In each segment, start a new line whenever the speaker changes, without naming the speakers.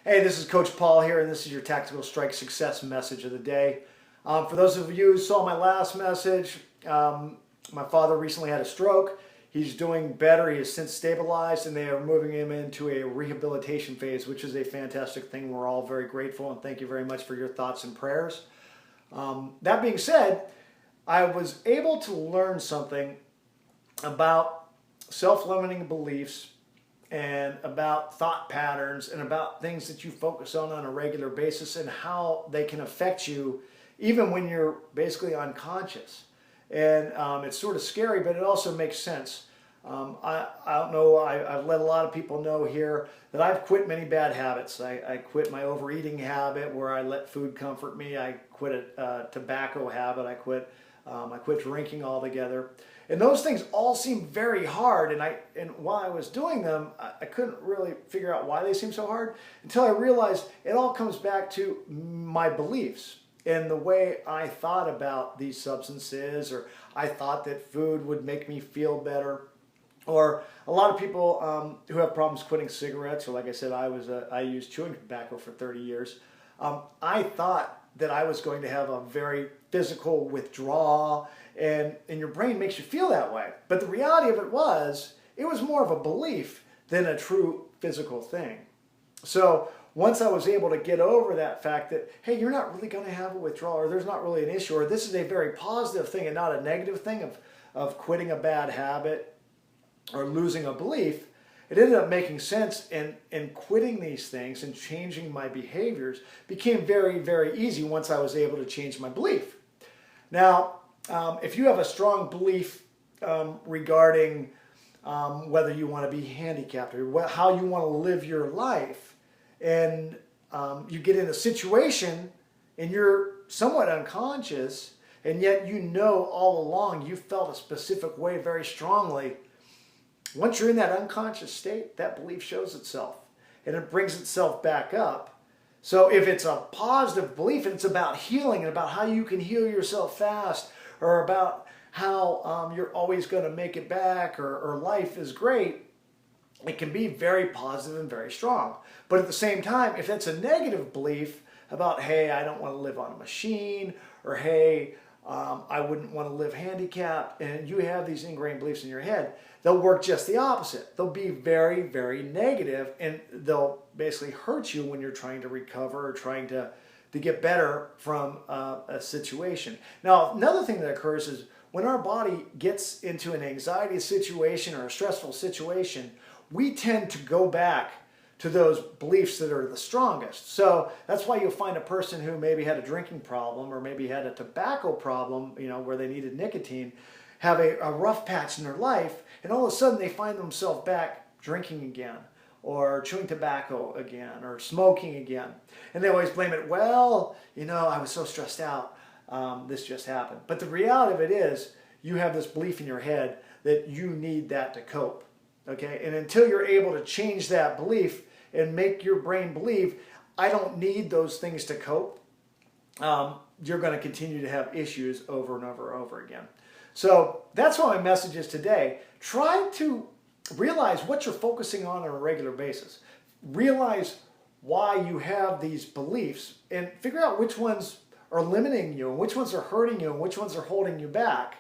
Hey, this is Coach Paul here, and this is your Tactical Strike Success message of the day. For those of you who saw my last message, my father recently had a stroke. He's doing better. He has since stabilized, and they are moving him into a rehabilitation phase, which is a fantastic thing. We're all very grateful, and thank you very much for your thoughts and prayers. That being said, I was able to learn something about self-limiting beliefs and about thought patterns and about things that you focus on a regular basis and how they can affect you even when you're basically unconscious. And it's sort of scary, but it also makes sense. I don't know, I've let a lot of people know here that I've quit many bad habits. I quit my overeating habit where I let food comfort me. I quit a tobacco habit. I quit drinking altogether. And those things all seem very hard, and while I was doing them, I couldn't really figure out why they seemed so hard until I realized it all comes back to my beliefs and the way I thought about these substances, or I thought that food would make me feel better. Or a lot of people who have problems quitting cigarettes, or like I said, I used chewing tobacco for 30 years. I thought that I was going to have a very physical withdrawal, and your brain makes you feel that way. But the reality of it was more of a belief than a true physical thing. So once I was able to get over that fact that, hey, you're not really going to have a withdrawal, or there's not really an issue, or this is a very positive thing and not a negative thing of quitting a bad habit or losing a belief, it ended up making sense, and quitting these things and changing my behaviors became very, very easy once I was able to change my belief. Now, if you have a strong belief regarding whether you want to be handicapped or how you want to live your life, and you get in a situation and you're somewhat unconscious, and yet you know all along you felt a specific way very strongly, once you're in that unconscious state, that belief shows itself and it brings itself back up. So if it's a positive belief and it's about healing and about how you can heal yourself fast, or about how you're always going to make it back, or life is great, it can be very positive and very strong. But at the same time, if it's a negative belief about, hey, I don't want to live on a machine, or hey, I wouldn't want to live handicapped, and you have these ingrained beliefs in your head, they'll work just the opposite. They'll be very, very negative, and they'll basically hurt you when you're trying to recover or trying to get better from a situation. Now, another thing that occurs is when our body gets into an anxiety situation or a stressful situation, we tend to go back to those beliefs that are the strongest. So that's why you'll find a person who maybe had a drinking problem or maybe had a tobacco problem, where they needed nicotine, have a rough patch in their life, and all of a sudden they find themselves back drinking again, or chewing tobacco again, or smoking again. And they always blame it, well, I was so stressed out, this just happened. But the reality of it is, you have this belief in your head that you need that to cope. Okay? And until you're able to change that belief and make your brain believe, I don't need those things to cope, you're going to continue to have issues over and over and over again. So that's what my message is today. Try to realize what you're focusing on a regular basis. Realize why you have these beliefs, and figure out which ones are limiting you, and which ones are hurting you, and which ones are holding you back.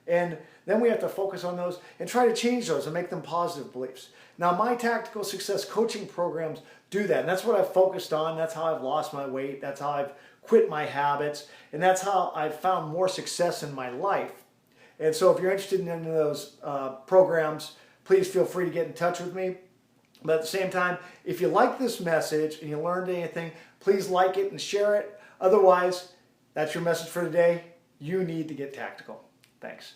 And then we have to focus on those and try to change those and make them positive beliefs. Now, my Tactical Success coaching programs do that. And that's what I've focused on. That's how I've lost my weight. That's how I've quit my habits. And that's how I've found more success in my life. And so if you're interested in any of those programs, please feel free to get in touch with me. But at the same time, if you like this message and you learned anything, please like it and share it. Otherwise, that's your message for today. You need to get tactical. Thanks.